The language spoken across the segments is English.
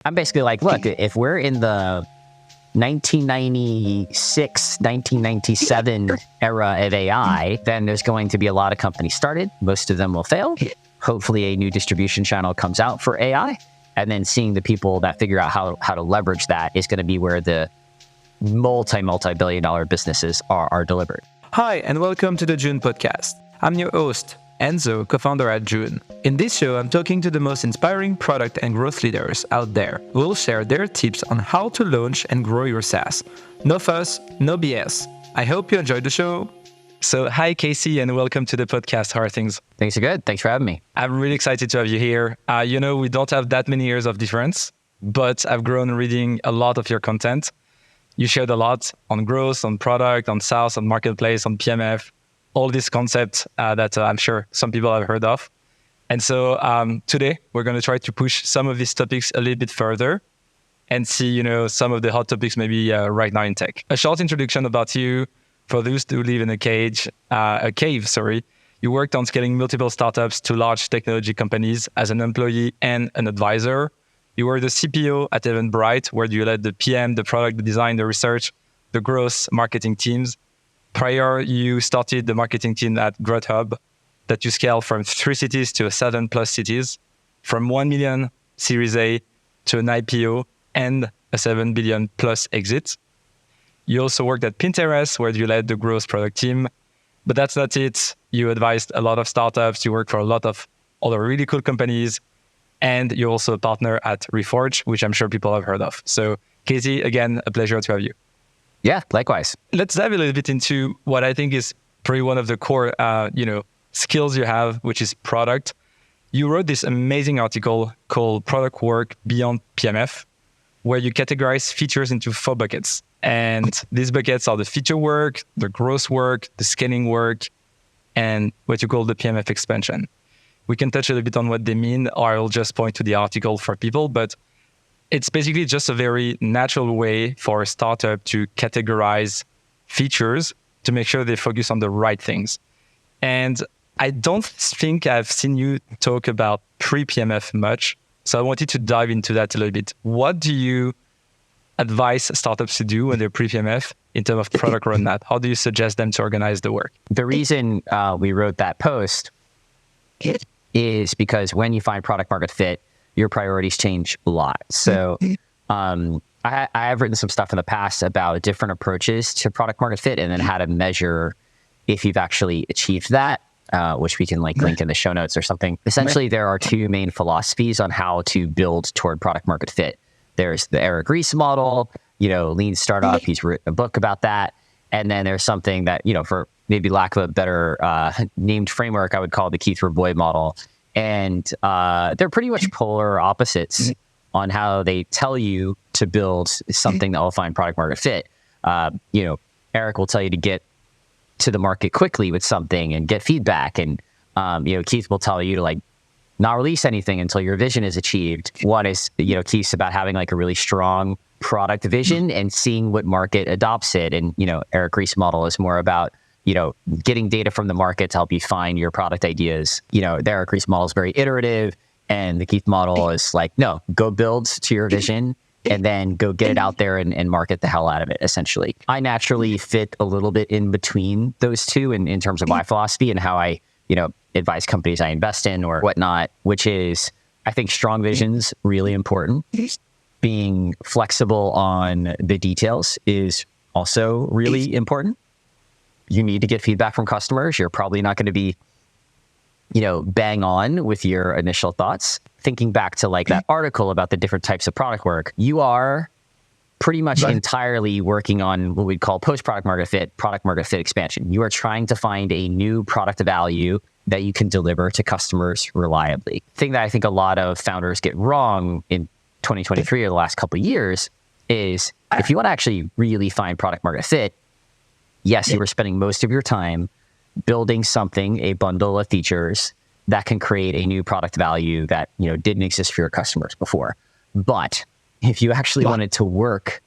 I'm basically like, look, if we're in the 1996, 1997 era of AI, then there's going to be a lot of companies started. Most of them will fail. Hopefully a new distribution channel comes out for AI. And then seeing the people that figure out how to leverage that is going to be where the multi-billion dollar businesses are delivered. Hi, and welcome to the June podcast. I'm your host, Enzo, co-founder at June. In this show, I'm talking to the most inspiring product and growth leaders out there who will share their tips on how to launch and grow your SaaS. No fuss, no BS. I hope you enjoyed the show. So, hi, Casey, and welcome to the podcast. How are things? Things are good. Thanks for having me. I'm really excited to have you here. We don't have that many years of difference, but I've grown reading a lot of your content. You shared a lot on growth, on product, on SaaS, on marketplace, on PMF, all these concepts that I'm sure some people have heard of. And so today, we're going to try to push some of these topics a little bit further and see, some of the hot topics maybe right now in tech. A short introduction about you. For those who live in a cave. You worked on scaling multiple startups to large technology companies as an employee and an advisor. You were the CPO at Eventbrite, where you led the PM, the product, the design, the research, the growth, marketing teams. Prior, you started the marketing team at Greylock that you scaled from 3 cities to 7+ cities, from 1 million Series A to an IPO and a 7 billion plus exit. You also worked at Pinterest, where you led the growth product team. But that's not it. You advised a lot of startups. You worked for a lot of other really cool companies. And you're also a partner at Reforge, which I'm sure people have heard of. So, Casey, again, a pleasure to have you. Yeah, likewise. Let's dive a little bit into what I think is probably one of the core, skills you have, which is product. You wrote this amazing article called Product Work Beyond PMF, where you categorize features into 4 buckets. And these buckets are the feature work, the growth work, the scaling work, and what you call the PMF expansion. We can touch a little bit on what they mean, or I'll just point to the article for people, but it's basically just a very natural way for a startup to categorize features to make sure they focus on the right things. And I don't think I've seen you talk about pre-PMF much, so I wanted to dive into that a little bit. What do you advise startups to do when they're pre-PMF in terms of product roadmap? How do you suggest them to organize the work? The reason we wrote that post is because when you find product market fit, your priorities change a lot. So I have written some stuff in the past about different approaches to product market fit and then how to measure if you've actually achieved that, which we can link in the show notes or something. Essentially, there are 2 main philosophies on how to build toward product market fit. There's the Eric Ries model, lean startup. He's written a book about that. And then there's something that, for maybe lack of a better named framework, I would call the Keith Rabois model. And they're pretty much polar opposites on how they tell you to build something that will find product market fit. Eric will tell you to get to the market quickly with something and get feedback. And, Keith will tell you to not release anything until your vision is achieved. One is, Keith's about having a really strong product vision and seeing what market adopts it. And, Eric Ries' model is more about, getting data from the market to help you find your product ideas. The Eric Ries model is very iterative, and the Keith model is no, go build to your vision and then go get it out there and market the hell out of it, essentially. I naturally fit a little bit in between those two in terms of my philosophy and how I, advise companies I invest in or whatnot, which is, I think strong vision's really important. Being flexible on the details is also really important. You need to get feedback from customers. You're probably not going to be, bang on with your initial thoughts. Thinking back to that article about the different types of product work, you are pretty much entirely working on what we'd call post-product market fit, product market fit expansion. You are trying to find a new product value that you can deliver to customers reliably. The thing that I think a lot of founders get wrong in 2023 or the last couple of years is if you want to actually really find product market fit, yes, you were spending most of your time building something, a bundle of features that can create a new product value that, didn't exist for your customers before. But if you actually wanted to work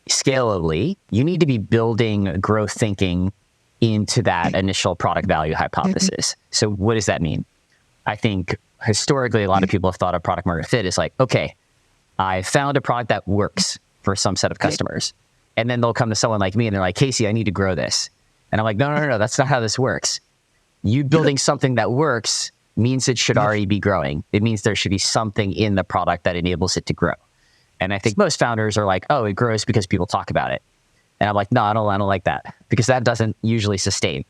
scalably, you need to be building growth thinking into that initial product value hypothesis. So what does that mean? I think historically, a lot of people have thought of product market fit as okay, I found a product that works for some set of customers. And then they'll come to someone like me and they're like, Casey, I need to grow this. And I'm like, no, that's not how this works. You building something that works means it should already be growing. It means there should be something in the product that enables it to grow. And I think most founders are like, oh, it grows because people talk about it. And I'm like, no, I don't like that, because that doesn't usually sustain.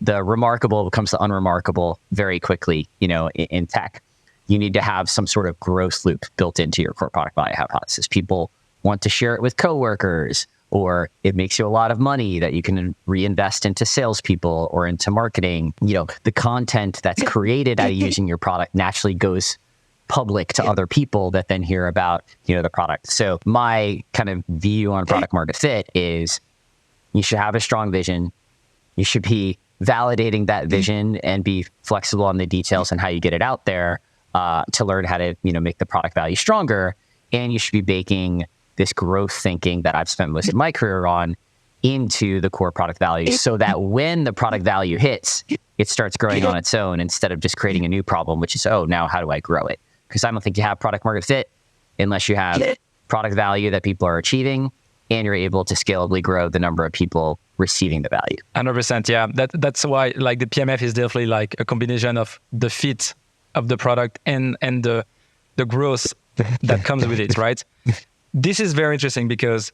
The remarkable becomes the unremarkable very quickly, in tech. You need to have some sort of growth loop built into your core product value hypothesis. People want to share it with coworkers, or it makes you a lot of money that you can reinvest into salespeople or into marketing. The content that's created out of using your product naturally goes public to other people that then hear about, the product. So my kind of view on product market fit is you should have a strong vision. You should be validating that vision and be flexible on the details and how you get it out there to learn how to, make the product value stronger. And you should be baking this growth thinking that I've spent most of my career on into the core product value, so that when the product value hits, it starts growing on its own instead of just creating a new problem, which is, oh, now how do I grow it? Because I don't think you have product market fit unless you have product value that people are achieving and you're able to scalably grow the number of people receiving the value. 100%. Yeah. That's why like the PMF is definitely like a combination of the fit of the product and the growth that comes with it, right? This is very interesting because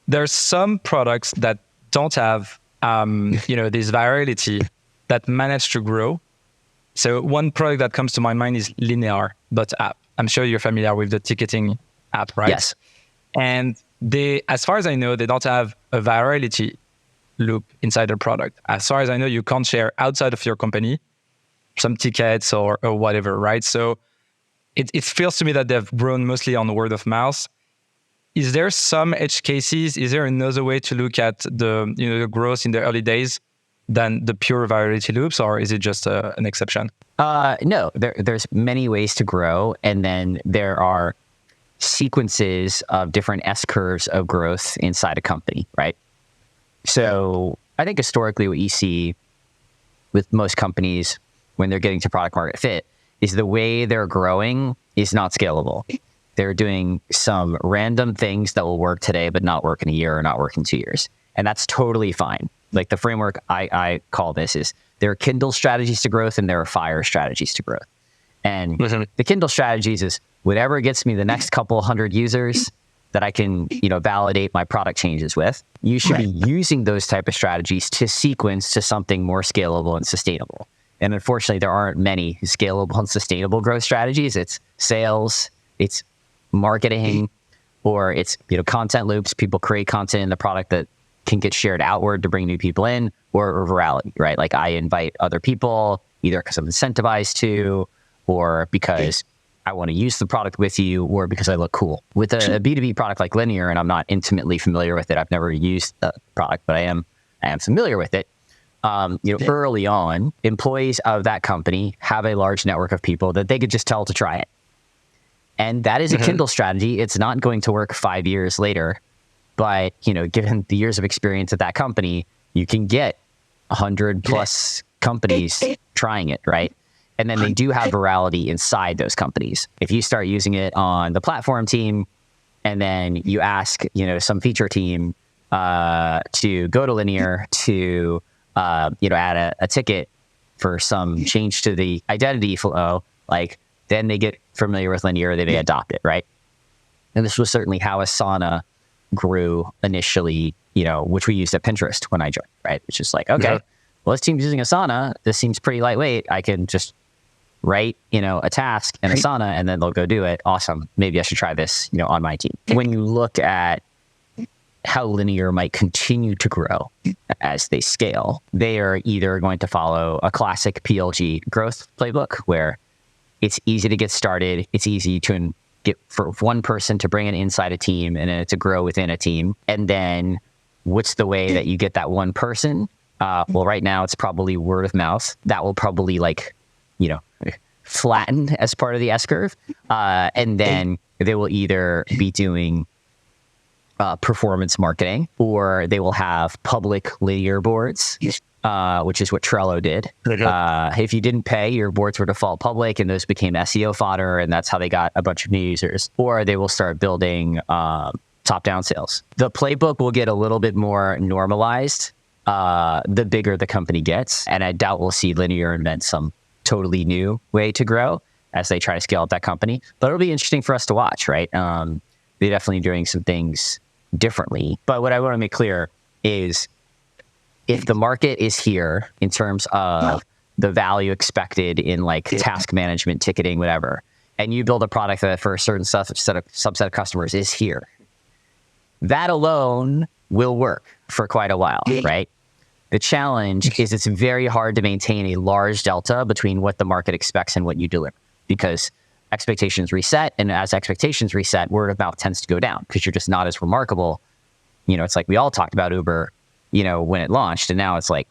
there's some products that don't have, this virality that manage to grow. So one product that comes to my mind is Linear.app. I'm sure you're familiar with the ticketing app, right? Yes. And they, as far as I know, they don't have a virality loop inside their product. As far as I know, you can't share outside of your company some tickets or whatever, right? So it feels to me that they've grown mostly on word of mouth. Is there some edge cases? Is there another way to look at the growth in the early days than the pure virality loops, or is it just an exception? No, there's many ways to grow, and then there are sequences of different S-curves of growth inside a company, right? So I think historically what you see with most companies when they're getting to product market fit is the way they're growing is not scalable. They're doing some random things that will work today, but not work in a year or not work in 2 years. And that's totally fine. Like the framework I call this is there are Kindle strategies to growth and there are fire strategies to growth. And the Kindle strategies is whatever gets me the next couple hundred users that I can, validate my product changes with. You should be using those type of strategies to sequence to something more scalable and sustainable. And unfortunately, there aren't many scalable and sustainable growth strategies. It's sales, it's marketing, or it's, content loops. People create content in the product that can get shared outward to bring new people in, or virality, right? Like I invite other people either because I'm incentivized to, or because I want to use the product with you, or because I look cool. With a B2B product like Linear, and I'm not intimately familiar with it, I've never used the product, but I am familiar with it. Early on, employees of that company have a large network of people that they could just tell to try it. And that is a Kindle strategy. It's not going to work 5 years later, but, given the years of experience at that company, you can get 100 plus companies trying it, right? And then they do have virality inside those companies. If you start using it on the platform team, and then you ask, some feature team to go to Linear to, add a ticket for some change to the identity flow, then they get familiar with Linear, they may adopt it, right? And this was certainly how Asana grew initially, which we used at Pinterest when I joined, right? It's just like, okay, well, this team's using Asana. This seems pretty lightweight. I can just write, a task in Asana and then they'll go do it. Awesome. Maybe I should try this, on my team. When you look at how Linear might continue to grow as they scale, they are either going to follow a classic PLG growth playbook where it's easy to get started. It's easy to get for one person to bring it inside a team and then to grow within a team. And then what's the way that you get that one person? Well, right now it's probably word of mouth. That will probably flatten as part of the S-curve. And then they will either be doing performance marketing, or they will have public Linear boards which is what Trello did. If you didn't pay, your boards were default public, and those became SEO fodder, and that's how they got a bunch of new users. Or they will start building top-down sales. The playbook will get a little bit more normalized the bigger the company gets, and I doubt we'll see Linear invent some totally new way to grow as they try to scale up that company. But it'll be interesting for us to watch, right? They're definitely doing some things differently. But what I want to make clear is if the market is here in terms of the value expected in like task management, ticketing, whatever, and you build a product that for a certain subset of customers is here, that alone will work for quite a while, right? The challenge is it's very hard to maintain a large delta between what the market expects and what you deliver, because expectations reset, and as expectations reset, word of mouth tends to go down because you're just not as remarkable. You know, it's like we all talked about Uber, you know, when it launched, and now it's like,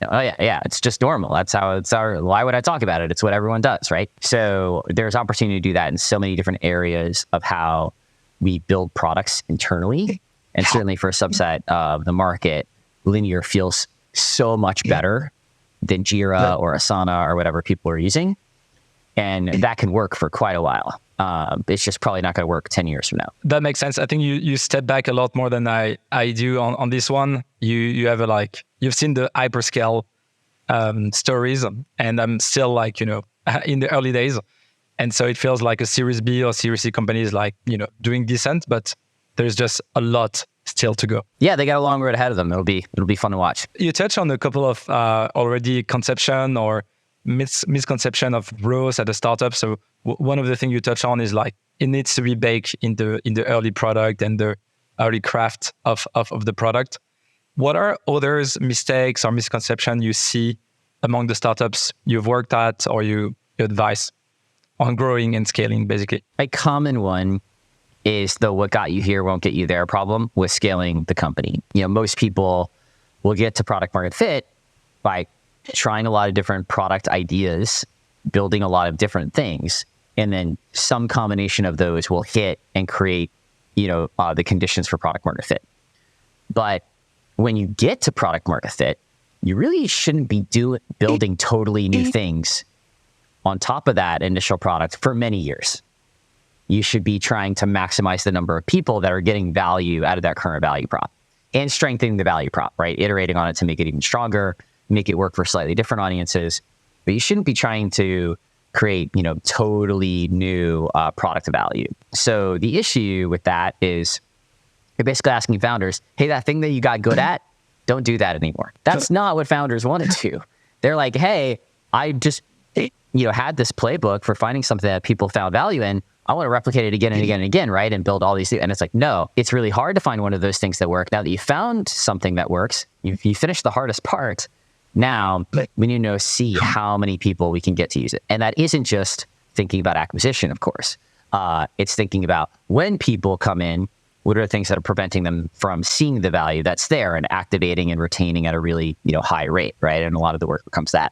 oh yeah, it's just normal. That's how it's our, why would I talk about it? It's what everyone does, right? So there's opportunity to do that in so many different areas of how we build products internally. And certainly for a subset of the market, Linear feels so much better than Jira or Asana or whatever people are using. And that can work for quite a while. It's just probably not going to work 10 years from now. That makes sense. I think you step back a lot more than I do on this one. You have you've seen the hyperscale stories, and I'm still in the early days. And so it feels like a Series B or Series C company is doing decent, but there's just a lot still to go. Yeah, they got a long road ahead of them. It'll be fun to watch. You touched on a couple of already conception or misconception of growth at a startup. So one of the things you touch on is it needs to be baked in the early product and the early craft of the product. What are others mistakes or misconception you see among the startups you've worked at or you advise on growing and scaling, basically? A common one is the what got you here won't get you there problem with scaling the company. Most people will get to product market fit by trying a lot of different product ideas, building a lot of different things, and then some combination of those will hit and create, the conditions for product market fit. But when you get to product market fit, you really shouldn't be building totally new things on top of that initial product for many years. You should be trying to maximize the number of people that are getting value out of that current value prop and strengthening the value prop, right? Iterating on it to make it even stronger, make it work for slightly different audiences. But you shouldn't be trying to create, totally new product value. So the issue with that is you're basically asking founders, hey, that thing that you got good at, don't do that anymore. That's not what founders want to do. They're like, hey, I just, had this playbook for finding something that people found value in. I want to replicate it again and again and again, right? And build all these things. And it's like, no, it's really hard to find one of those things that work. Now that you found something that works, you finished the hardest part. Now we need to see how many people we can get to use it. And that isn't just thinking about acquisition, of course. It's thinking about when people come in, what are the things that are preventing them from seeing the value that's there and activating and retaining at a really, high rate, right? And a lot of the work becomes that.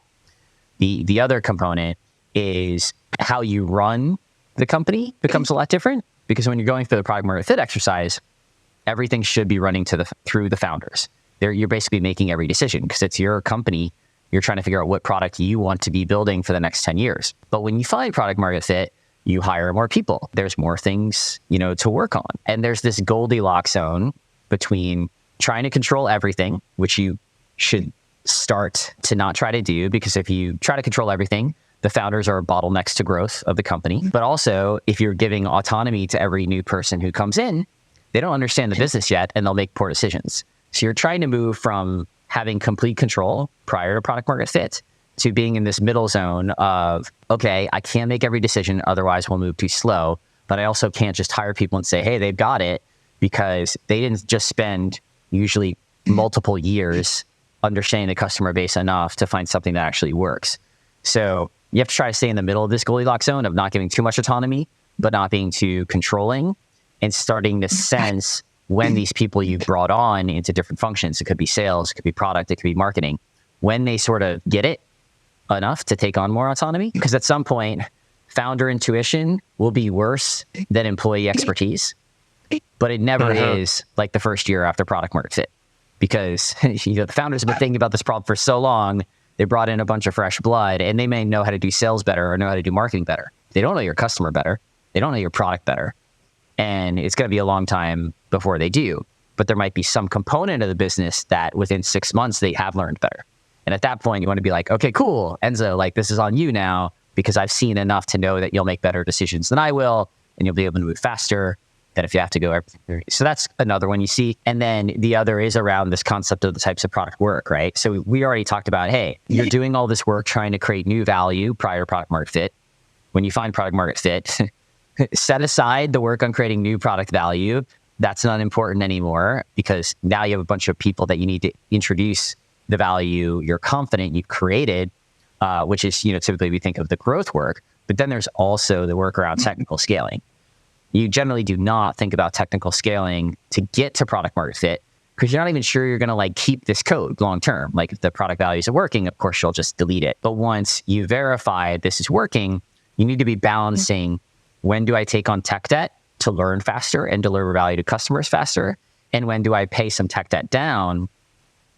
The other component is how you run the company becomes a lot different, because when you're going through the product market fit exercise, everything should be running through the founders. You're basically making every decision because it's your company. You're trying to figure out what product you want to be building for the next 10 years. But when you find product market fit, you hire more people. There's more things, to work on. And there's this Goldilocks zone between trying to control everything, which you should start to not try to do, because if you try to control everything, the founders are bottlenecks to growth of the company. But also, if you're giving autonomy to every new person who comes in, they don't understand the business yet, and they'll make poor decisions. So you're trying to move from having complete control prior to product market fit to being in this middle zone of, okay, I can't make every decision, otherwise we'll move too slow. But I also can't just hire people and say, hey, they've got it, because they didn't just spend usually multiple years understanding the customer base enough to find something that actually works. So you have to try to stay in the middle of this Goldilocks zone of not giving too much autonomy, but not being too controlling, and starting to sense when these people you've brought on into different functions, it could be sales, it could be product, it could be marketing, when they sort of get it enough to take on more autonomy. Because at some point, founder intuition will be worse than employee expertise, but it never is like the first year after product market fit. because the founders have been thinking about this problem for so long. They brought in a bunch of fresh blood, and they may know how to do sales better or know how to do marketing better. They don't know your customer better. They don't know your product better. And it's going to be a long time before they do. But there might be some component of the business that within 6 months they have learned better. And at that point, you want to be like, okay, cool, Enzo, like this is on you now, because I've seen enough to know that you'll make better decisions than I will, and you'll be able to move faster than if you have to go everything through. So that's another one you see. And then the other is around this concept of the types of product work, right? So we already talked about, hey, you're doing all this work trying to create new value prior to product market fit. When you find product market fit, set aside the work on creating new product value. That's not important anymore, because now you have a bunch of people that you need to introduce the value you're confident you've created, which is, typically we think of the growth work, but then there's also the work around technical scaling. You generally do not think about technical scaling to get to product market fit, because you're not even sure you're going to like keep this code long term. Like if the product values are working, of course, you'll just delete it. But once you verify this is working, you need to be balancing, when do I take on tech debt to learn faster and deliver value to customers faster? And when do I pay some tech debt down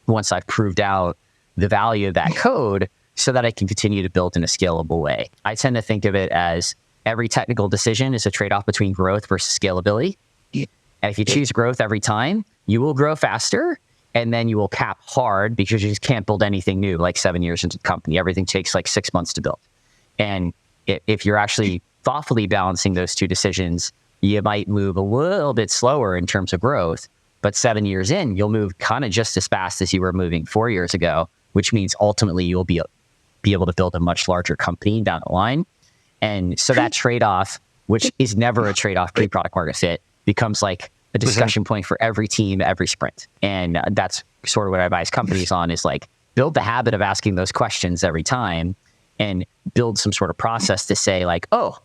once I've proved out the value of that code so that I can continue to build in a scalable way? I tend to think of it as every technical decision is a trade-off between growth versus scalability. And if you choose growth every time, you will grow faster, and then you will cap hard because you just can't build anything new like 7 years into the company. Everything takes like 6 months to build. And if you're actually thoughtfully balancing those two decisions, you might move a little bit slower in terms of growth, but 7 years in, you'll move kind of just as fast as you were moving 4 years ago, which means ultimately you'll be able to build a much larger company down the line. And so that trade-off, which is never a trade-off pre-product market fit, becomes like a discussion point for every team, every sprint. And that's sort of what I advise companies on, is like build the habit of asking those questions every time, and build some sort of process to say like, oh,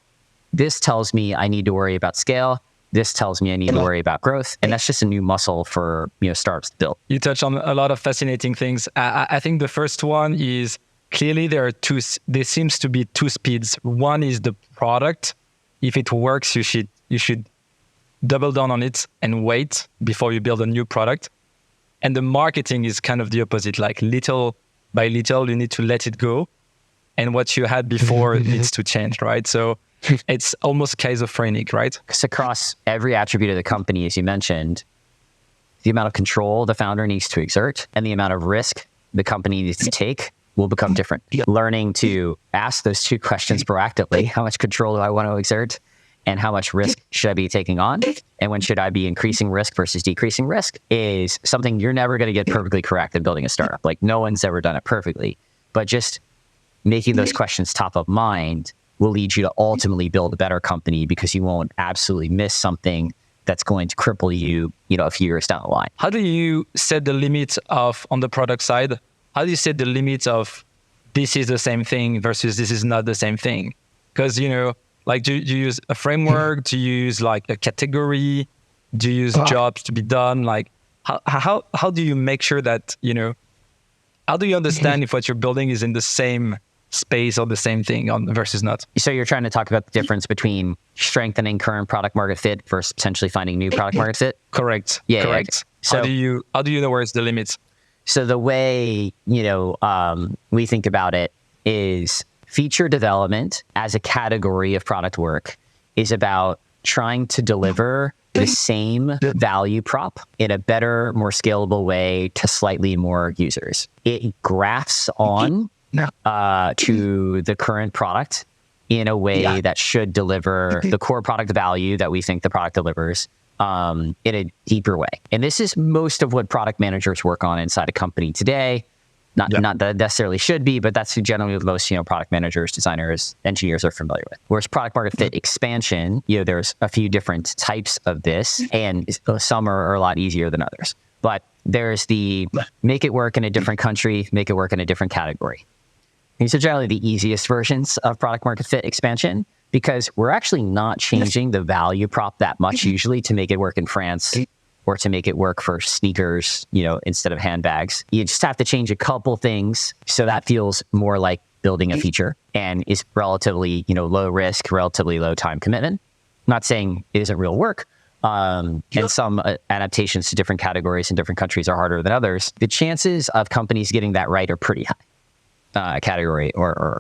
this tells me I need to worry about scale. This tells me I need to worry about growth. And that's just a new muscle for startups to build. You touch on a lot of fascinating things. I think the first one is, clearly there seems to be two speeds. One is the product. If it works, you should double down on it and wait before you build a new product. And the marketing is kind of the opposite. Like little by little, you need to let it go. And what you had before needs to change, right? So it's almost schizophrenic, right? Because across every attribute of the company, as you mentioned, the amount of control the founder needs to exert and the amount of risk the company needs to take will become different. Learning to ask those two questions proactively: how much control do I want to exert, and how much risk should I be taking on, and when should I be increasing risk versus decreasing risk, is something you're never going to get perfectly correct in building a startup. Like no one's ever done it perfectly, but just making those questions top of mind will lead you to ultimately build a better company, because you won't absolutely miss something that's going to cripple you, a few years down the line. How do you set the limits on the product side? How do you set the limits of this is the same thing versus this is not the same thing? Because, like do you use a framework? Do you use like a category? Do you use jobs to be done? Like how do you make sure that, how do you understand if what you're building is in the same space or the same thing versus not? So you're trying to talk about the difference between strengthening current product market fit versus potentially finding new product market fit? Correct. Yeah. Correct. So how do you know where's the limits? So the way, we think about it is feature development as a category of product work is about trying to deliver the same value prop in a better, more scalable way to slightly more users. It grafts on to the current product in a way that should deliver the core product value that we think the product delivers in a deeper way. And this is most of what product managers work on inside a company today. Not that it necessarily should be, but that's generally what most product managers, designers, engineers are familiar with. Whereas product market fit expansion, there's a few different types of this, and some are a lot easier than others. But there's the make it work in a different country, make it work in a different category. These are generally the easiest versions of product market fit expansion, because we're actually not changing the value prop that much usually to make it work in France or to make it work for sneakers, instead of handbags. You just have to change a couple things so that feels more like building a feature and is relatively, low risk, relatively low time commitment. I'm not saying it isn't real work, and some adaptations to different categories in different countries are harder than others. The chances of companies getting that right are pretty high, category or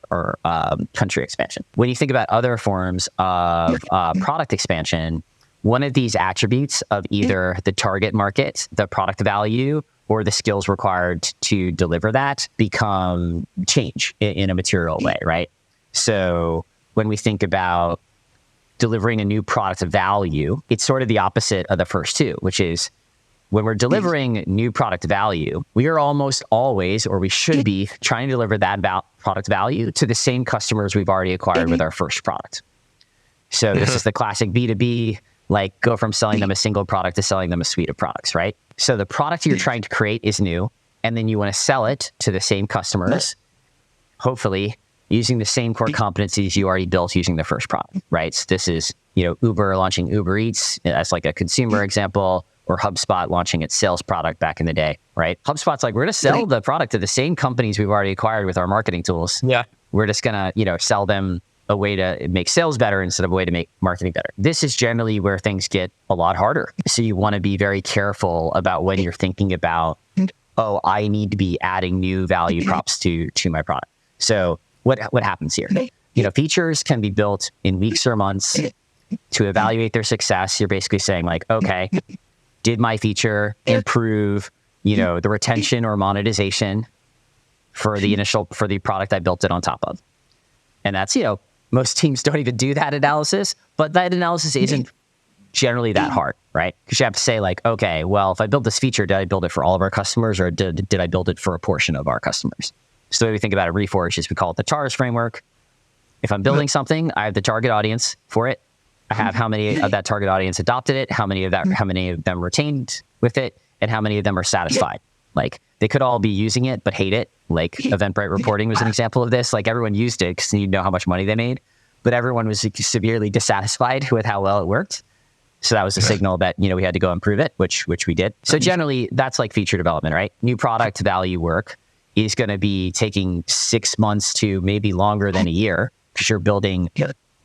country expansion. When you think about other forms of product expansion, one of these attributes of either the target market, the product value, or the skills required to deliver that change in a material way, right? So when we think about delivering a new product of value, it's sort of the opposite of the first two, which is when we're delivering new product value, we are almost always, or we should be, trying to deliver that product value to the same customers we've already acquired with our first product. So this is the classic B2B, like go from selling them a single product to selling them a suite of products, right? So the product you're trying to create is new, and then you want to sell it to the same customers, hopefully using the same core competencies you already built using the first product, right? So this is, Uber launching Uber Eats as like a consumer example, or HubSpot launching its sales product back in the day, right? HubSpot's like, we're going to sell the product to the same companies we've already acquired with our marketing tools. Yeah. We're just going to, sell them a way to make sales better instead of a way to make marketing better. This is generally where things get a lot harder. So you want to be very careful about when you're thinking about, oh, I need to be adding new value props to my product. So what happens here? Features can be built in weeks or months. To evaluate their success, you're basically saying like, okay, did my feature improve, the retention or monetization for the product I built it on top of? And that's, most teams don't even do that analysis, but that analysis isn't generally that hard, right? Because you have to say like, okay, well, if I build this feature, did I build it for all of our customers, or did I build it for a portion of our customers? So the way we think about it, Reforge, is we call it the TARS framework. If I'm building something, I have the target audience for it. I have how many of that target audience adopted it, how many of them retained with it, and how many of them are satisfied. Like they could all be using it but hate it. Like Eventbrite reporting was an example of this. Like everyone used it because you know how much money they made, but everyone was severely dissatisfied with how well it worked. So that was a signal that, we had to go improve it, which we did. So generally that's like feature development, right? New product value work is going to be taking 6 months to maybe longer than a year, because you're building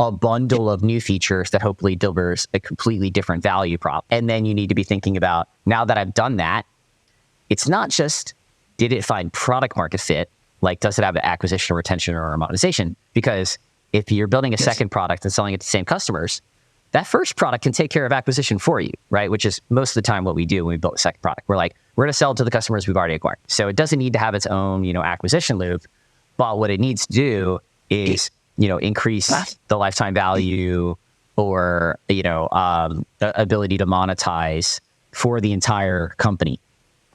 a bundle of new features that hopefully delivers a completely different value prop. And then you need to be thinking about, now that I've done that, it's not just, did it find product market fit? Like, does it have an acquisition or retention or monetization? Because if you're building a second product and selling it to the same customers, that first product can take care of acquisition for you, right? Which is most of the time what we do when we build a second product. We're like, we're going to sell it to the customers we've already acquired. So it doesn't need to have its own, acquisition loop, but what it needs to do is, increase the lifetime value or, ability to monetize for the entire company.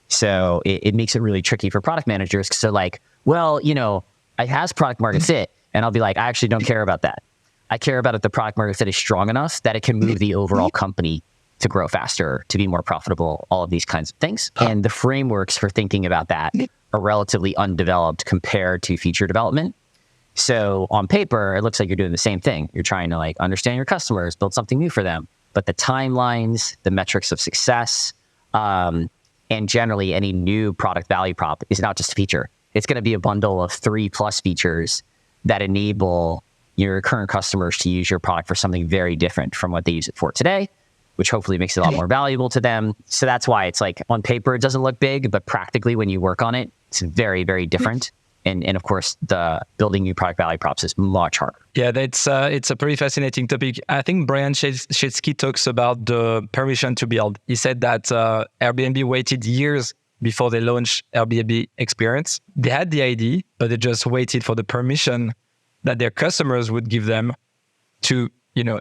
So it makes it really tricky for product managers, because they're like, well, it has product market fit. And I'll be like, I actually don't care about that. I care about if the product market fit is strong enough that it can move the overall company to grow faster, to be more profitable, all of these kinds of things. And the frameworks for thinking about that are relatively undeveloped compared to feature development. So on paper, it looks like you're doing the same thing. You're trying to like understand your customers, build something new for them. But the timelines, the metrics of success, and generally any new product value prop is not just a feature. It's going to be a bundle of 3+ features that enable your current customers to use your product for something very different from what they use it for today, which hopefully makes it a lot more valuable to them. So that's why it's like, on paper, it doesn't look big, but practically when you work on it, it's very, very different. And of course, the building new product value props is much harder. Yeah, it's a pretty fascinating topic. I think Brian Chesky talks about the permission to build. He said that Airbnb waited years before they launched Airbnb Experience. They had the idea, but they just waited for the permission that their customers would give them to,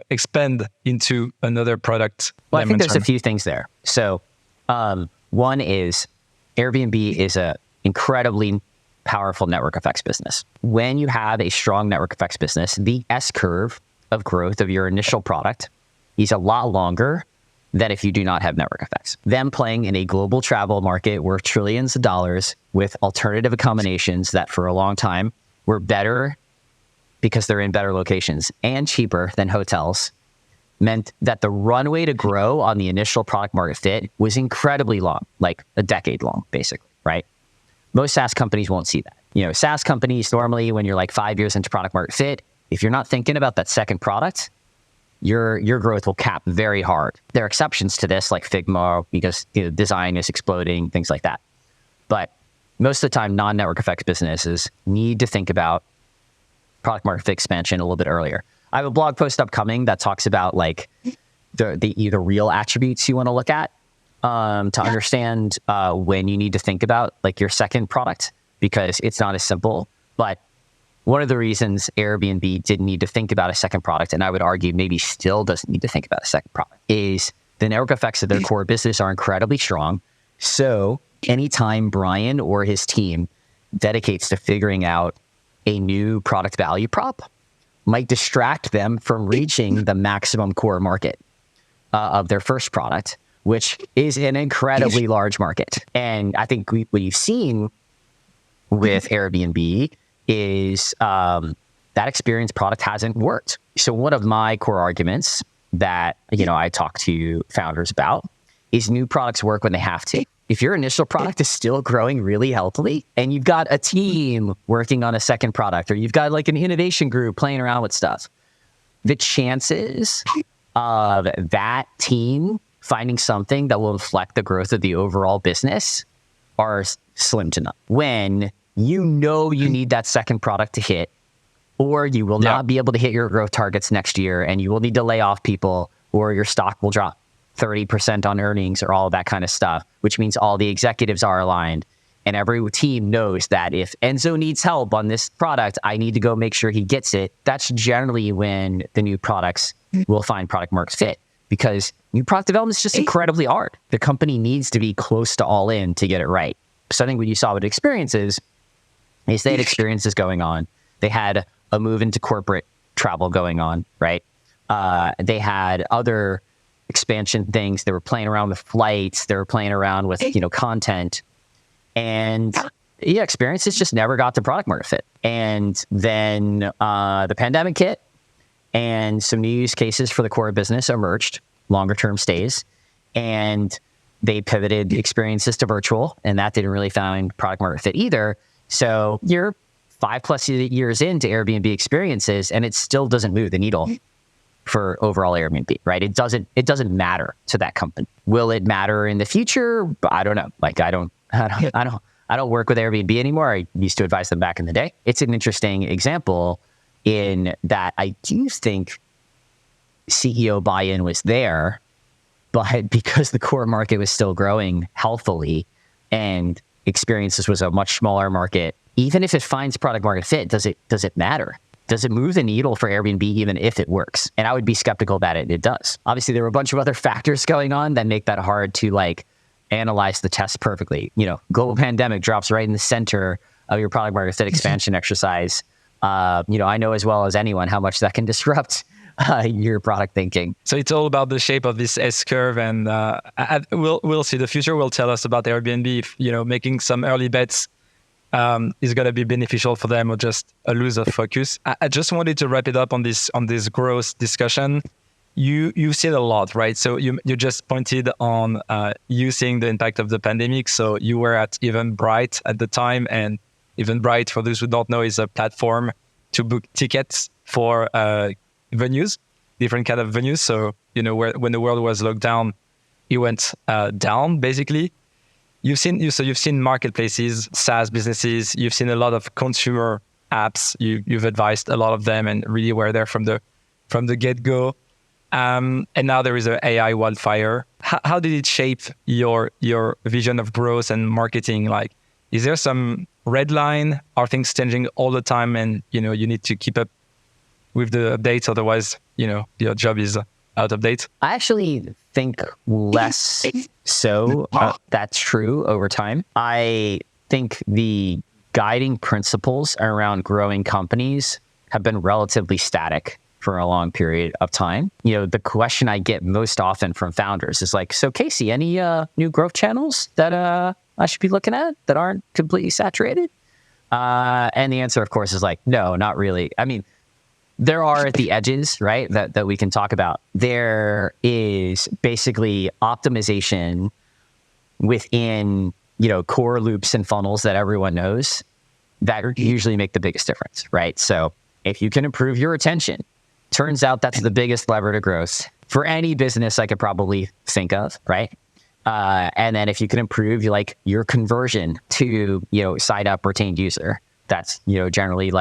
expand into another product. Well, I think there's a few things there. So one is Airbnb is a incredibly powerful network effects business. When you have a strong network effects business, the S-curve of growth of your initial product is a lot longer than if you do not have network effects. Them playing in a global travel market worth trillions of dollars with alternative accommodations that for a long time were better because they're in better locations and cheaper than hotels, meant that the runway to grow on the initial product market fit was incredibly long, like a decade long, basically, right? Most SaaS companies won't see that. SaaS companies, normally when you're like 5 years into product market fit, if you're not thinking about that second product, your growth will cap very hard. There are exceptions to this, like Figma, because design is exploding, things like that. But most of the time, non-network effects businesses need to think about product market fit expansion a little bit earlier. I have a blog post upcoming that talks about like the real attributes you want to look at to understand when you need to think about like your second product, because it's not as simple. But one of the reasons Airbnb didn't need to think about a second product, and I would argue maybe still doesn't need to think about a second product, is the network effects of their core business are incredibly strong. So anytime Brian or his team dedicates to figuring out a new product value prop might distract them from reaching the maximum core market of their first product, which is an incredibly large market. And I think what you've seen with Airbnb is that experience product hasn't worked. So one of my core arguments that I talk to founders about is new products work when they have to. If your initial product is still growing really healthily and you've got a team working on a second product, or you've got like an innovation group playing around with stuff, the chances of that team finding something that will inflect the growth of the overall business are slim to none. When you need that second product to hit, or you will not be able to hit your growth targets next year, and you will need to lay off people, or your stock will drop 30% on earnings, or all of that kind of stuff, which means all the executives are aligned. And every team knows that if Enzo needs help on this product, I need to go make sure he gets it. That's generally when the new products will find product market fit, because new product development is just incredibly hard. The company needs to be close to all in to get it right. So I think what you saw with experiences is they had experiences going on. They had a move into corporate travel going on, right? They had other expansion things. They were playing around with flights. They were playing around with, content. And experiences just never got to product market fit. And then the pandemic hit, and some new use cases for the core business emerged, longer term stays. And they pivoted experiences to virtual, and that didn't really find product market fit either. So you're 5+ years into Airbnb experiences, and it still doesn't move the needle for overall Airbnb, right? It doesn't matter to that company. Will it matter in the future? I don't know. Like I don't work with Airbnb anymore. I used to advise them back in the day. It's an interesting example in that I do think CEO buy-in was there, but because the core market was still growing healthily and experiences was a much smaller market, even if it finds product market fit, does it matter? Does it move the needle for Airbnb even if it works? And I would be skeptical that it does. Obviously, there were a bunch of other factors going on that make that hard to analyze the test perfectly. Global pandemic drops right in the center of your product market fit expansion exercise. I know as well as anyone how much that can disrupt your product thinking. So it's all about the shape of this S curve, and we'll see. The future will tell us about Airbnb if making some early bets is going to be beneficial for them or just a lose of focus. I just wanted to wrap it up on this growth discussion. You've seen a lot, right? So you just pointed on using the impact of the pandemic. So you were at Eventbrite at the time, and Eventbrite, for those who don't know, is a platform to book tickets for venues, different kind of venues. So when the world was locked down, it went down basically. You've seen marketplaces, SaaS businesses. You've seen a lot of consumer apps. You've advised a lot of them and really were there from the get-go. And now there is an AI wildfire. How did it shape your vision of growth and marketing? Like, is there some red line? Are things changing all the time, and you need to keep up with the updates? Otherwise, your job is out of date. I actually think less so. That's true over time. I think the guiding principles around growing companies have been relatively static for a long period of time. The question I get most often from founders is like, so Casey, any new growth channels that I should be looking at that aren't completely saturated? And the answer, of course, is like, no, not really. I mean, there are at the edges, right, that we can talk about. There is basically optimization within, core loops and funnels that everyone knows that usually make the biggest difference, right? So if you can improve your retention Turns out that's the biggest lever to growth for any business I could probably think of, right? And then if you can improve your conversion to, sign up retained user, that's, generally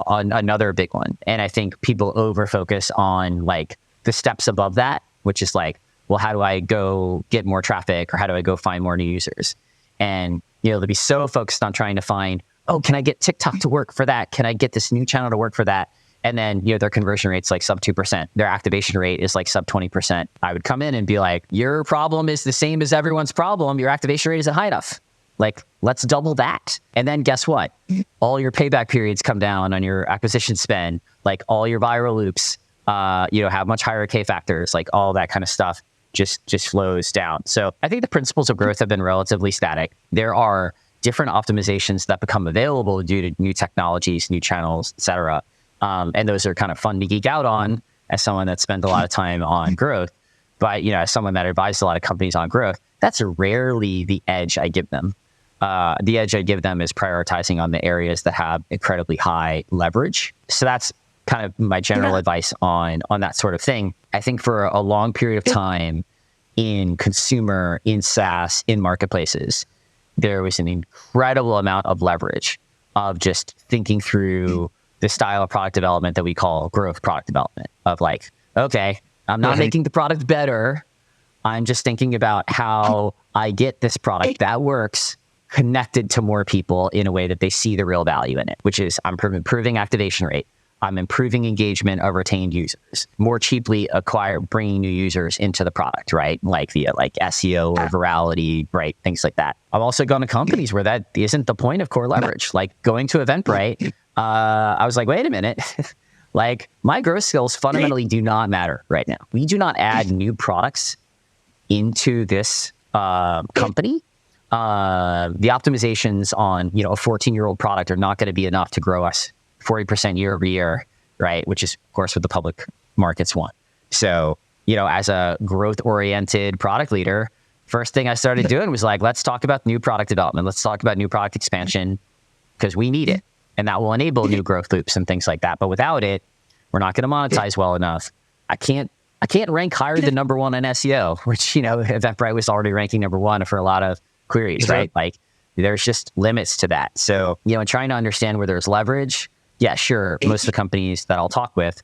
another big one. And I think people over focus on the steps above that, which is well, how do I go get more traffic, or how do I go find more new users? And, they'll be so focused on trying to find, oh, can I get TikTok to work for that? Can I get this new channel to work for that? And then, their conversion rate's sub 2%. Their activation rate is sub 20%. I would come in and be like, your problem is the same as everyone's problem. Your activation rate isn't high enough. Let's double that. And then guess what? All your payback periods come down on your acquisition spend. All your viral loops, have much higher K factors. All that kind of stuff just flows down. So I think the principles of growth have been relatively static. There are different optimizations that become available due to new technologies, new channels, et cetera. And those are kind of fun to geek out on as someone that spent a lot of time on growth. But, as someone that advised a lot of companies on growth, that's rarely the edge I give them. The edge I give them is prioritizing on the areas that have incredibly high leverage. So that's kind of my general advice on that sort of thing. I think for a long period of time in consumer, in SaaS, in marketplaces, there was an incredible amount of leverage of just thinking through the style of product development that we call growth product development, of okay, I'm not making the product better. I'm just thinking about how I get this product that works connected to more people in a way that they see the real value in it, which is I'm improving activation rate. I'm improving engagement of retained users, more cheaply bringing new users into the product, right? Via SEO or virality, right? Things like that. I've also gone to companies where that isn't the point of core leverage. Going to Eventbrite, I was like, wait a minute. My growth skills fundamentally do not matter right now. We do not add new products into this company. The optimizations on, a 14-year-old product are not going to be enough to grow us 40% year over year, right? Which is, of course, what the public markets want. So, as a growth-oriented product leader, first thing I started doing was let's talk about new product development. Let's talk about new product expansion, because we need it. And that will enable new growth loops and things like that. But without it, we're not going to monetize well enough. I can't rank higher than number one on SEO, which, Eventbrite was already ranking number one for a lot of queries, right? There's just limits to that. So, in trying to understand where there's leverage, yeah, sure. Most of the companies that I'll talk with,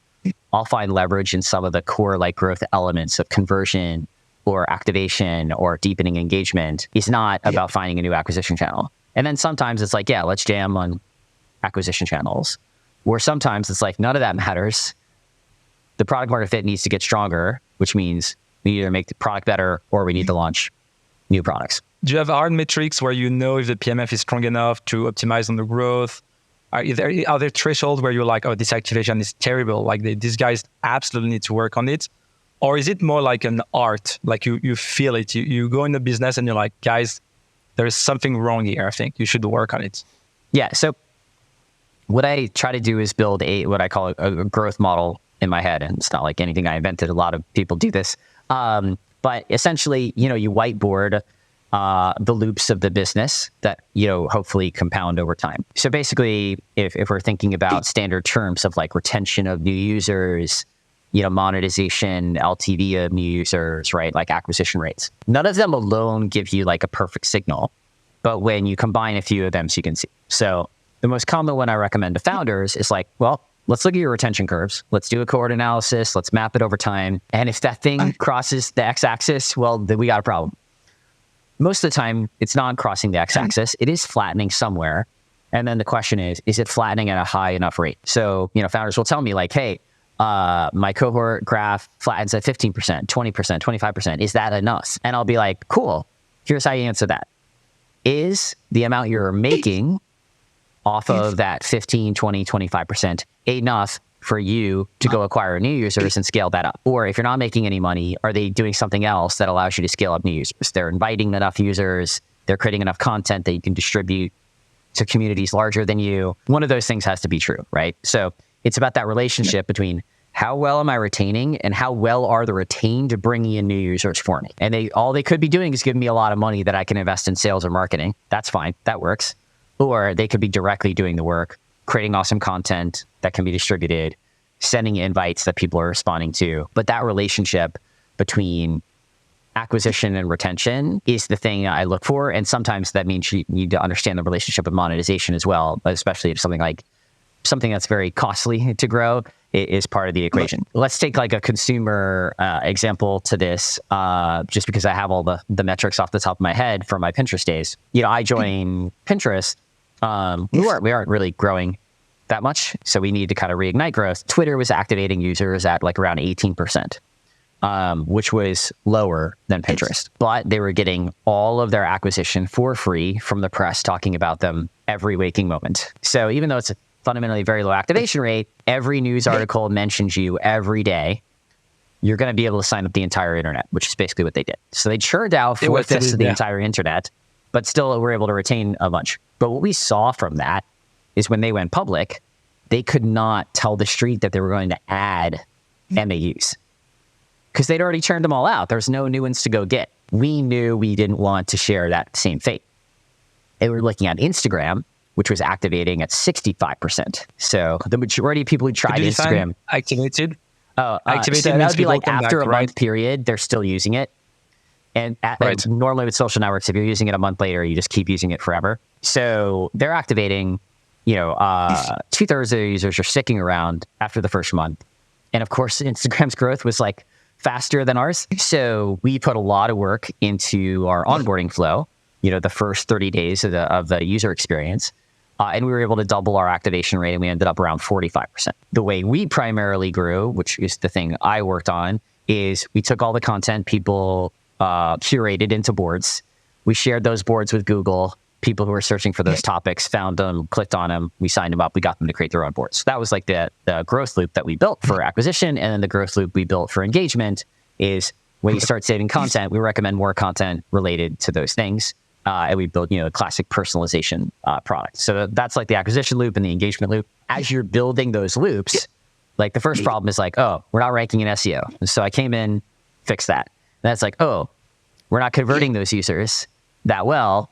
I'll find leverage in some of the core growth elements of conversion or activation or deepening engagement. Is not about finding a new acquisition channel. And then sometimes it's yeah, let's jam on acquisition channels. Or sometimes it's none of that matters. The product market fit needs to get stronger, which means we either make the product better or we need to launch new products. Do you have hard metrics where if the PMF is strong enough to optimize on the growth? Are there thresholds where you're oh, this activation is terrible, these guys absolutely need to work on it? Or is it more like an art, you feel it, you go in the business and you're guys, there's something wrong here, I think you should work on it? Yeah, so what I try to do is build what I call a growth model in my head, and it's not anything I invented, a lot of people do this. But essentially, you whiteboard the loops of the business that, hopefully compound over time. So basically, if we're thinking about standard terms of retention of new users, monetization, LTV of new users, right? Acquisition rates. None of them alone give you a perfect signal, but when you combine a few of them, so you can see. So the most common one I recommend to founders is well, let's look at your retention curves. Let's do a cohort analysis. Let's map it over time. And if that thing crosses the x-axis, well, then we got a problem. Most of the time, it's not crossing the x-axis. It is flattening somewhere. And then the question is it flattening at a high enough rate? So, founders will tell me hey, my cohort graph flattens at 15%, 20%, 25%. Is that enough? And I'll be cool. Here's how you answer that. Is the amount you're making off of that 15, 20, 25% enough for you to go acquire new users and scale that up? Or if you're not making any money, are they doing something else that allows you to scale up new users? They're inviting enough users, they're creating enough content that you can distribute to communities larger than you. One of those things has to be true, right? So it's about that relationship between how well am I retaining and how well are the retained bringing in new users for me? And all they could be doing is giving me a lot of money that I can invest in sales or marketing. That's fine, that works. Or they could be directly doing the work, creating awesome content that can be distributed, sending invites that people are responding to. But that relationship between acquisition and retention is the thing I look for. And sometimes that means you need to understand the relationship with monetization as well, especially if something that's very costly to grow is part of the equation. Let's take like a consumer example to this, just because I have all the metrics off the top of my head from my Pinterest days. I joined Pinterest. We aren't really growing that much, so we need to kind of reignite growth. Twitter was activating users at like around 18%, which was lower than Pinterest, but they were getting all of their acquisition for free from the press talking about them every waking moment. So even though it's a fundamentally very low activation rate, every news article mentions you every day. You're going to be able to sign up the entire internet, which is basically what they did. So they churned out 4/5 of the entire internet, but still were able to retain a bunch. But what we saw from that is when they went public, they could not tell the street that they were going to add MAUs because they'd already churned them all out. There's no new ones to go get. We knew we didn't want to share that same fate. They were looking at Instagram, which was activating at 65%. So the majority of people who tried Instagram activated. Activated. So that would be like after a month period, they're still using it. And normally with social networks, if you're using it a month later, you just keep using it forever. So they're activating, 2/3 of their users are sticking around after the first month. And of course, Instagram's growth was like faster than ours. So we put a lot of work into our onboarding flow, the first 30 days of the user experience. And we were able to double our activation rate, and we ended up around 45%. The way we primarily grew, which is the thing I worked on, is we took all the content people curated into boards. We shared those boards with Google. People who were searching for those topics found them, clicked on them, we signed them up, we got them to create their own boards. So that was like the growth loop that we built for acquisition. And then the growth loop we built for engagement is when you start saving content, we recommend more content related to those things. And we build, a classic personalization product. So that's like the acquisition loop and the engagement loop. As you're building those loops, like the first problem is like, oh, we're not ranking in SEO. So I came in, fixed that. And that's like, oh, we're not converting those users that well.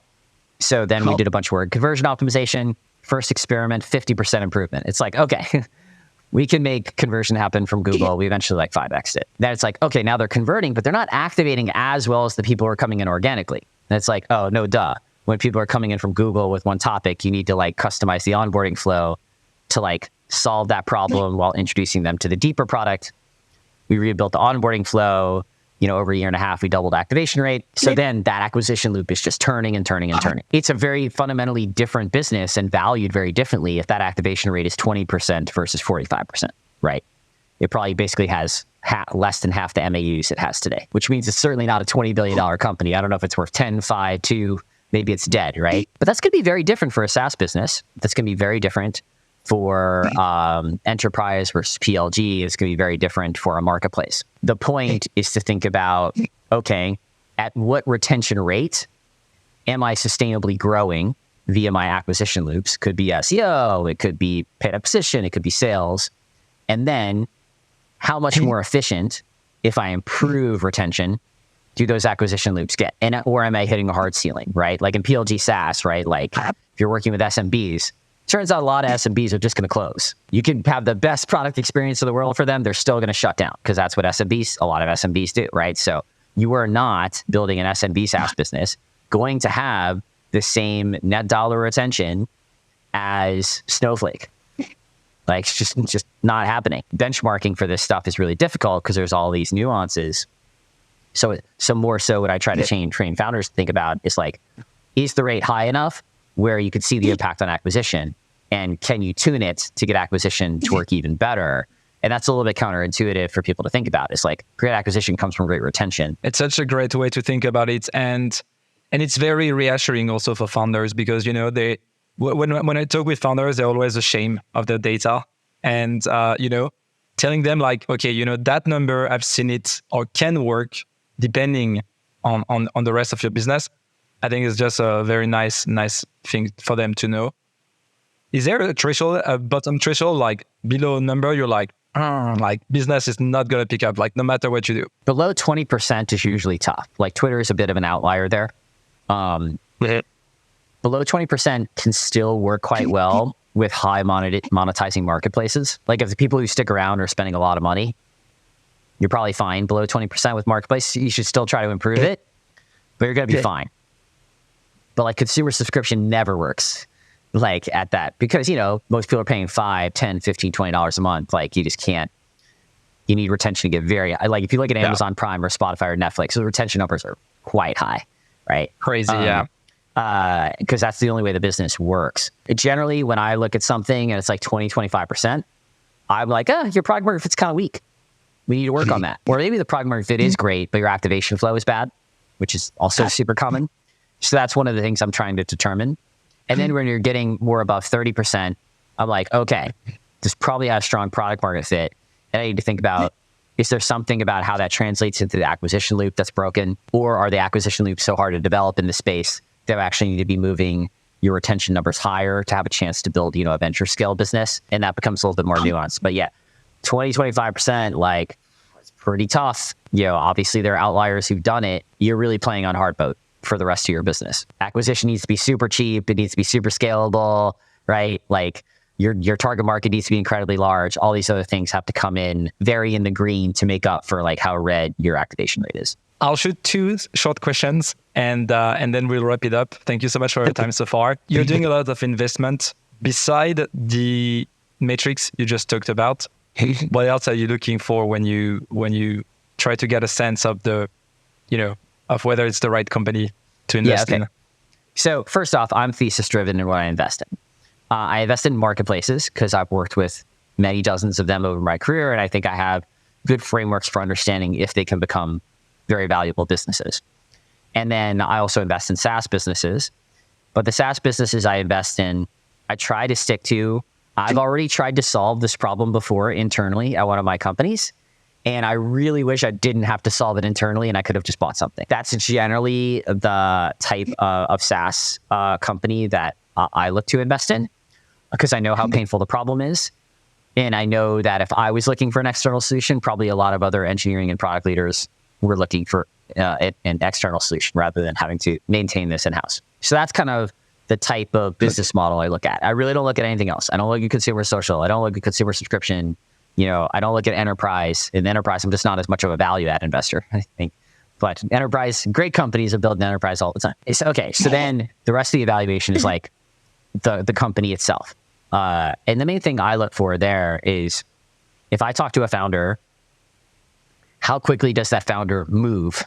So then we did a bunch of work. Conversion optimization, first experiment, 50% improvement. It's like, okay, we can make conversion happen from Google. We eventually like 5x'd it. Then it's like, okay, now they're converting, but they're not activating as well as the people who are coming in organically. And it's like, oh, no, duh. When people are coming in from Google with one topic, you need to like customize the onboarding flow to like solve that problem while introducing them to the deeper product. We rebuilt the onboarding flow. Over a year and a half, we doubled activation rate. So then that acquisition loop is just turning and turning and turning. It's a very fundamentally different business and valued very differently if that activation rate is 20% versus 45%, right? It probably basically has less than half the MAUs it has today, which means it's certainly not a $20 billion company. I don't know if it's worth 10, 5, 2, maybe it's dead, right? But that's going to be very different for a SaaS business. That's going to be very different for enterprise versus PLG. It's going to be very different for a marketplace. The point is to think about, okay, at what retention rate am I sustainably growing via my acquisition loops? Could be SEO, it could be paid acquisition, it could be sales. And then how much more efficient, if I improve retention, do those acquisition loops get? Or am I hitting a hard ceiling, right? Like in PLG SaaS, right? Like if you're working with SMBs, turns out a lot of SMBs are just going to close. You can have the best product experience in the world for them. They're still going to shut down because that's what a lot of SMBs do, right? So you are not building an SMB SaaS business going to have the same net dollar retention as Snowflake. Like it's just not happening. Benchmarking for this stuff is really difficult because there's all these nuances. So more so what I try to train founders to think about is like, is the rate high enough where you could see the impact on acquisition? And can you tune it to get acquisition to work even better? And that's a little bit counterintuitive for people to think about. It's like great acquisition comes from great retention. It's such a great way to think about it. And it's very reassuring also for founders because, they when I talk with founders, they're always ashamed of their data. And, telling them like, okay, that number, I've seen it or can work depending on the rest of your business. I think it's just a very nice thing for them to know. Is there a threshold, a bottom threshold, like below a number, you're like business is not going to pick up, like no matter what you do? Below 20% is usually tough. Like Twitter is a bit of an outlier there. Below 20% can still work quite well with high monetizing marketplaces. Like if the people who stick around are spending a lot of money, you're probably fine below 20% with marketplace. You should still try to improve it, but you're going to be fine. But like consumer subscription never works like at that because, you know, most people are paying $5, $10, $15, $20 a month. Like you just can't, you need retention to get very, like if you look at Amazon Prime or Spotify or Netflix, the retention numbers are quite high, right? Crazy, Because that's the only way the business works. Generally, when I look at something and it's like 20, 25%, I'm like, your product market fit's kind of weak. We need to work on that. Or maybe the product market fit is great, but your activation flow is bad, which is also super common. So that's one of the things I'm trying to determine. And then when you're getting more above 30%, I'm like, okay, this probably has strong product market fit. And I need to think about, is there something about how that translates into the acquisition loop that's broken? Or are the acquisition loops so hard to develop in the space that we actually need to be moving your retention numbers higher to have a chance to build, you know, a venture scale business? And that becomes a little bit more nuanced. But yeah, 20, 25%, like, it's pretty tough. You know, obviously there are outliers who've done it. You're really playing on hard boat for the rest of your business. Acquisition needs to be super cheap. It needs to be super scalable, right? Like your target market needs to be incredibly large. All these other things have to come in very in the green to make up for like how red your activation rate is. I'll shoot 2 short questions and then we'll wrap it up. Thank you so much for your time so far. You're doing a lot of investment. Beside the metrics you just talked about, what else are you looking for when you try to get a sense of the, you know, of whether it's the right company to invest in? So first off, I'm thesis driven in what I invest in. I invest in marketplaces because I've worked with many dozens of them over my career, and I think I have good frameworks for understanding if they can become very valuable businesses. And then I also invest in SaaS businesses. But the SaaS businesses I invest in, I try to stick to. I've already tried to solve this problem before internally at one of my companies. And I really wish I didn't have to solve it internally and I could have just bought something. That's generally the type of SaaS company that I look to invest in because I know how painful the problem is. And I know that if I was looking for an external solution, probably a lot of other engineering and product leaders were looking for an external solution rather than having to maintain this in-house. So that's kind of the type of business model I look at. I really don't look at anything else. I don't look at consumer social. I don't look at consumer subscription. You know, I don't look at enterprise. In enterprise, I'm just not as much of a value add investor, I think. But enterprise, great companies are building enterprise all the time. It's okay. So then the rest of the evaluation is like the company itself. And the main thing I look for there is if I talk to a founder, how quickly does that founder move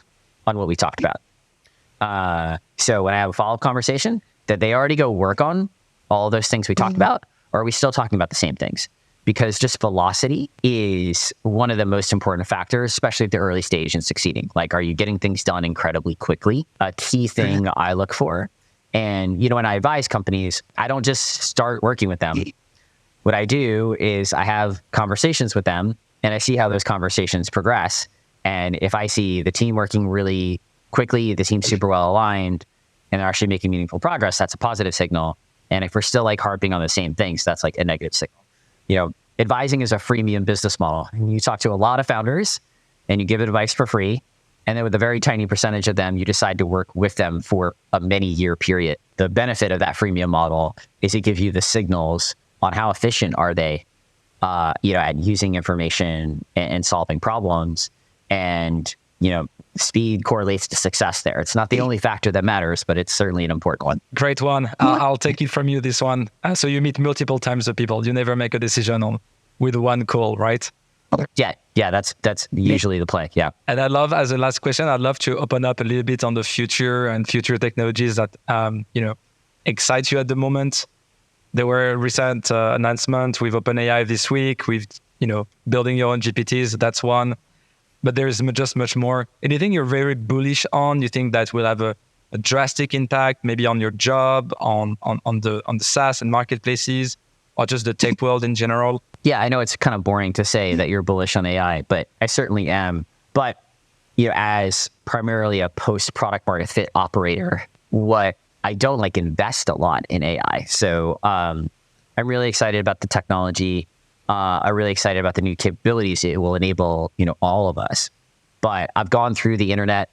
on what we talked about? So when I have a follow-up conversation, did they already go work on all those things we talked about? Or are we still talking about the same things? Because just velocity is one of the most important factors, especially at the early stage in succeeding. Like, are you getting things done incredibly quickly? A key thing I look for. And, you know, when I advise companies, I don't just start working with them. What I do is I have conversations with them and I see how those conversations progress. And if I see the team working really quickly, the team's super well aligned, and they're actually making meaningful progress, that's a positive signal. And if we're still like harping on the same things, that's like a negative signal. You know, advising is a freemium business model. You talk to a lot of founders and you give advice for free. And then with a very tiny percentage of them, you decide to work with them for a many-year period. The benefit of that freemium model is it gives you the signals on how efficient are they, you know, at using information and solving problems. And, you know, speed correlates to success there. It's not the only factor that matters, but it's certainly an important one. Great one. I'll take it from you, this one. So you meet multiple times the people. You never make a decision on with one call, right? Yeah, that's usually the play. Yeah. And I love, as a last question, I'd love to open up a little bit on the future and future technologies that, you know, excite you at the moment. There were recent announcements with OpenAI this week, with, you know, building your own GPTs. That's one. But there is just much more. Anything you're very bullish on? You think that will have a drastic impact, maybe on your job, on the SaaS and marketplaces, or just the tech world in general? Yeah, I know it's kind of boring to say that you're bullish on AI, but I certainly am. But, you know, as primarily a post-product market fit operator, what I don't like invest a lot in AI. So I'm really excited about the technology. I'm really excited about the new capabilities it will enable, you know, all of us. But I've gone through the internet,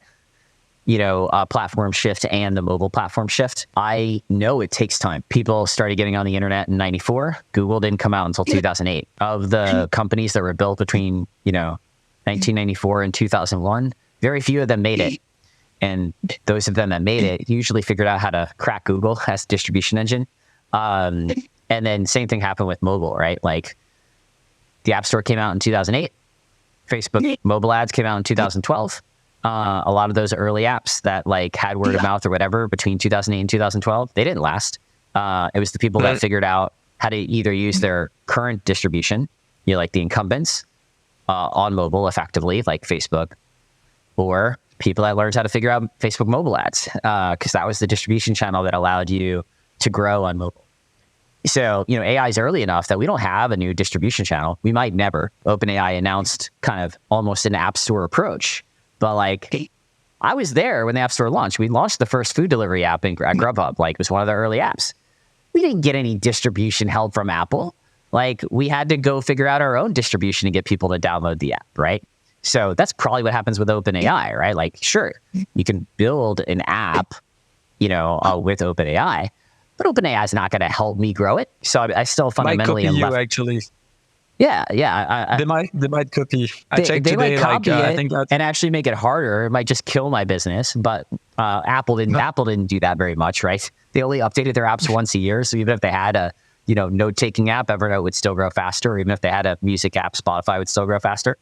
platform shift and the mobile platform shift. I know it takes time. People started getting on the internet in 94. Google didn't come out until 2008. Of the companies that were built between, 1994 and 2001, very few of them made it. And those of them that made it usually figured out how to crack Google as a distribution engine. And then same thing happened with mobile, right? Like the App Store came out in 2008. Facebook mobile ads came out in 2012. A lot of those early apps that like had word of mouth or whatever between 2008 and 2012, they didn't last. It was the people that figured out how to either use their current distribution, like the incumbents on mobile effectively, like Facebook, or people that learned how to figure out Facebook mobile ads, because that was the distribution channel that allowed you to grow on mobile. So, AI is early enough that we don't have a new distribution channel. We might never. OpenAI announced kind of almost an app store approach. But like, I was there when the App Store launched. We launched the first food delivery app at Grubhub. Like, it was one of the early apps. We didn't get any distribution help from Apple. Like, we had to go figure out our own distribution to get people to download the app, right? So that's probably what happens with OpenAI, right? Like, sure, you can build an app, with OpenAI, but OpenAI is not going to help me grow it. So I still fundamentally am left. Actually. Yeah. They might copy. I checked they today. Might copy it I think and actually make it harder. It might just kill my business. But Apple didn't do that very much, right? They only updated their apps once a year. So even if they had a note-taking app, Evernote would still grow faster. Or even if they had a music app, Spotify would still grow faster,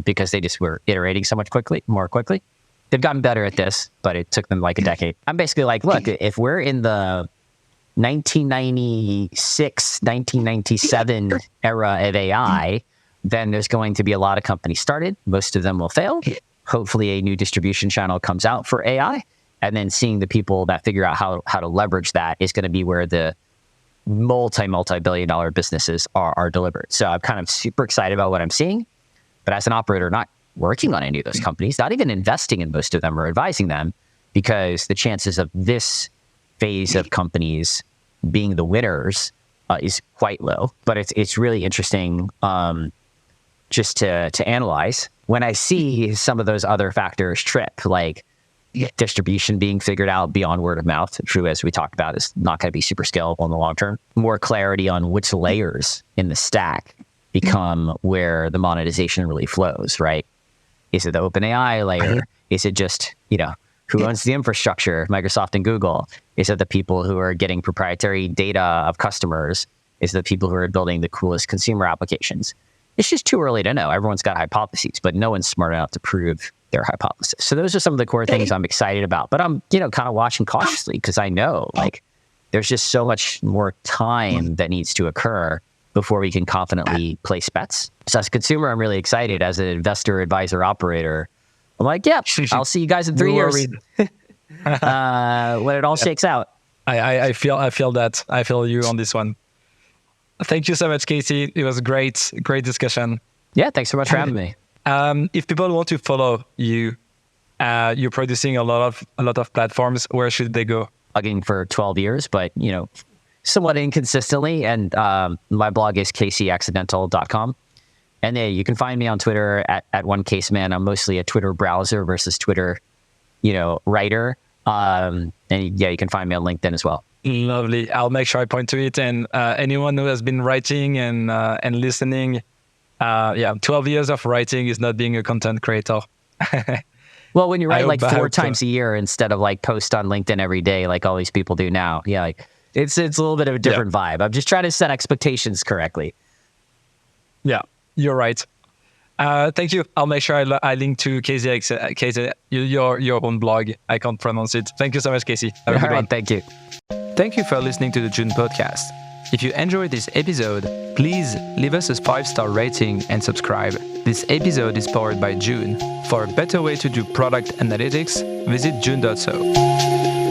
because they just were iterating so much more quickly. They've gotten better at this, but it took them like a decade. I'm basically like, look, if we're in the 1996, 1997 era of AI, then there's going to be a lot of companies started. Most of them will fail. Hopefully a new distribution channel comes out for AI. And then seeing the people that figure out how to leverage that is going to be where the multi-billion dollar businesses are delivered. So I'm kind of super excited about what I'm seeing. But as an operator, not working on any of those companies, not even investing in most of them or advising them, because the chances of this phase of companies being the winners is quite low. But it's really interesting just to analyze. When I see some of those other factors trip, like distribution being figured out beyond word of mouth, true, as we talked about, is not going to be super scalable in the long term. More clarity on which layers in the stack become where the monetization really flows, right? Is it the OpenAI layer? Is it just, who owns the infrastructure, Microsoft and Google? Is it the people who are getting proprietary data of customers? Is it the people who are building the coolest consumer applications? It's just too early to know. Everyone's got hypotheses, but no one's smart enough to prove their hypothesis. So those are some of the core things I'm excited about. But I'm, kind of watching cautiously because I know, there's just so much more time that needs to occur before we can confidently place bets. So as a consumer, I'm really excited. As an investor, advisor, operator, I'm like, yeah, I'll see you guys in 3 years when it all shakes out. I feel that. I feel you on this one. Thank you so much, Casey. It was a great discussion. Yeah, thanks so much for having me. If people want to follow you, you're producing a lot of platforms. Where should they go? Blogging for 12 years, but somewhat inconsistently. And my blog is caseyaccidental.com. And you can find me on Twitter at OneCaseman. I'm mostly a Twitter browser versus Twitter, writer. And you can find me on LinkedIn as well. Lovely. I'll make sure I point to it. And anyone who has been writing and listening, 12 years of writing is not being a content creator. Well, when you write four times a year instead of post on LinkedIn every day, like all these people do now, it's a little bit of a different vibe. I'm just trying to set expectations correctly. Yeah, you're right. Thank you. I'll make sure I link to Casey, your own blog. I can't pronounce it. Thank you so much, Casey. Have a good one. Thank you. Thank you for listening to the June podcast. If you enjoyed this episode, please leave us a 5-star rating and subscribe. This episode is powered by June. For a better way to do product analytics, visit june.so.